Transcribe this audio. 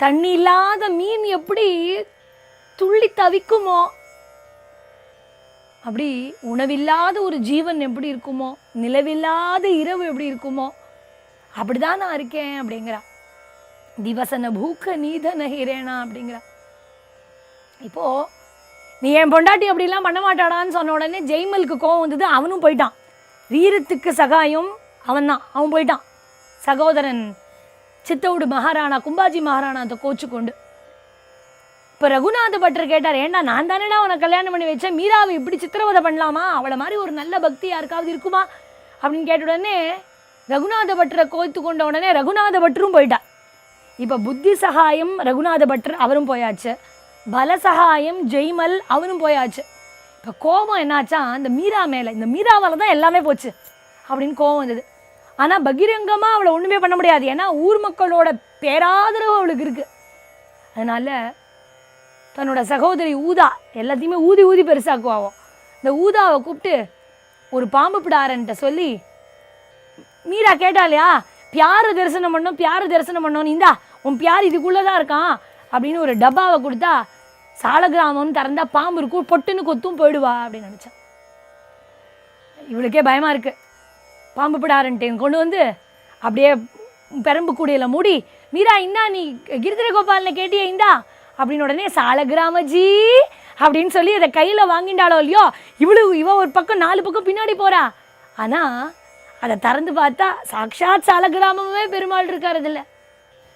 தண்ணி இல்லாத மீன் எப்படி துள்ளி தவிக்குமோ, அப்படி உணவில்லாத ஒரு ஜீவன் எப்படி இருக்குமோ, நிலவில்லாத இரவு எப்படி இருக்குமோ, அப்படிதான் நான் இருக்கேன் அப்படிங்கிறா. திவசன பூக்க நீதன ஹிரேனா அப்படிங்கிறா. இப்போ நீ என் பொண்டாட்டி அப்படிலாம் பண்ண மாட்டாடான்னு சொன்ன உடனே ஜெய்மலுக்கு கோவம் வந்தது. அவனும் போயிட்டான். வீரத்துக்கு சகாயம் அவன் தான். அவன் போயிட்டான். சகோதரன் சித்தவுடு மகாராணா கும்பாஜி மகாராணாத்தை கோச்சு கொண்டு. இப்போ ரகுநாத பட்டர் கேட்டார், ஏண்டா நான் தானேடா உனக்கு கல்யாணம் பண்ணி வச்சேன், மீராவை இப்படி சித்திரவதை பண்ணலாமா, அவளை மாதிரி ஒரு நல்ல பக்தி யாருக்காவது இருக்குமா அப்படின்னு கேட்ட உடனே ரகுநாத பட்டரை கோத்து கொண்ட உடனே ரகுநாத பட்டரும் போயிட்டார். இப்போ புத்தி சகாயம் ரகுநாத பட்டர் அவரும் போயாச்சு, பல சகாயம் ஜெய்மல் அவனும் போயாச்சு. இப்போ கோபம் என்னாச்சா இந்த மீரா மேலே, இந்த மீராவால் தான் எல்லாமே போச்சு அப்படின்னு கோபம் வந்தது. ஆனால் பகிரங்கமாக அவளை ஒன்றுமே பண்ண முடியாது, ஏன்னா ஊர் மக்களோட பேராதரவு அவளுக்கு இருக்குது. அதனால் தன்னோட சகோதரி ஊதா எல்லாத்தையுமே ஊதி ஊதி பெருசாக்குவாவோ, இந்த ஊதாவை கூப்பிட்டு ஒரு பாம்பு பிடாரன்ட்ட சொல்லி, மீரா கேட்டாலையா பியாரை தரிசனம் பண்ணோம் பியாரை தரிசனம் பண்ணோன்னு, இந்தா உன் பியார் இதுக்குள்ளே தான் இருக்கான் அப்படின்னு ஒரு டப்பாவை கொடுத்தா, சாலகிராமம்னு திறந்தா பாம்பு இருக்கும், பொட்டுன்னு கொத்தும் போயிடுவா அப்படின்னு நினச்சான். இவளுக்கே பயமாக இருக்குது. பாம்பு பிடாரன்ட்டு கொண்டு வந்து அப்படியே பெரம்பு கூடையில் மூடி, மீரா இந்தா நீ கிரிதர கோபாலனை கேட்டியே இந்தா அப்படின்னு உடனே சாலகிராமஜி அப்படின்னு சொல்லி அதை கையில் வாங்கிண்டாளோ இல்லையோ, இவ ஒரு பக்கம் 4 பக்கம் பின்னாடி போகிறா. ஆனால் அதை திறந்து பார்த்தா சாக்ஷாத் சாலகிராமமே பெருமாள் இருக்கார். அதில்